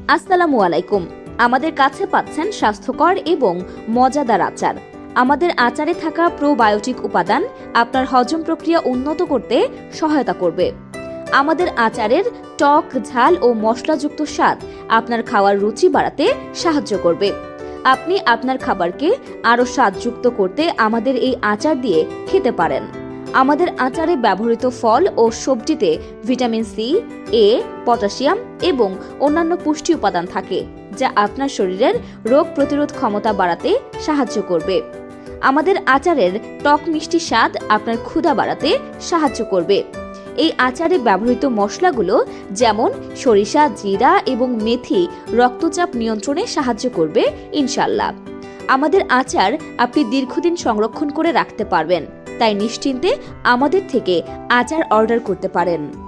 আসসালামু আলাইকুম। আমাদের কাছে পাচ্ছেন স্বাস্থ্যকর এবং মজাদার আচার। আমাদের আচারে থাকা প্রোবায়োটিক উপাদান আপনার হজম প্রক্রিয়া উন্নত করতে সহায়তা করবে। আমাদের আচারের টক, ঝাল ও মশলাযুক্ত স্বাদ আপনার খাওয়ার রুচি বাড়াতে সাহায্য করবে। আপনি আপনার খাবারকে আরও স্বাদযুক্ত করতে আমাদের এই আচার দিয়ে খেতে পারেন। আমাদের আচারে ব্যবহৃত ফল ও সবজিতে ভিটামিন সি, এ, পটাশিয়াম এবং অন্যান্য পুষ্টি উপাদান থাকে, যা আপনার শরীরের রোগ প্রতিরোধ ক্ষমতা বাড়াতে সাহায্য করবে। আমাদের আচারের টক মিষ্টি স্বাদ আপনার ক্ষুধা বাড়াতে সাহায্য করবে। এই আচারে ব্যবহৃত মশলাগুলো যেমন সরিষা, জিরা এবং মেথি রক্তচাপ নিয়ন্ত্রণে সাহায্য করবে ইনশাল্লাহ। আমাদের আচার আপনি দীর্ঘদিন সংরক্ষণ করে রাখতে পারবেন, তাই নিশ্চিন্তে আমাদের থেকে আচার অর্ডার করতে পারেন।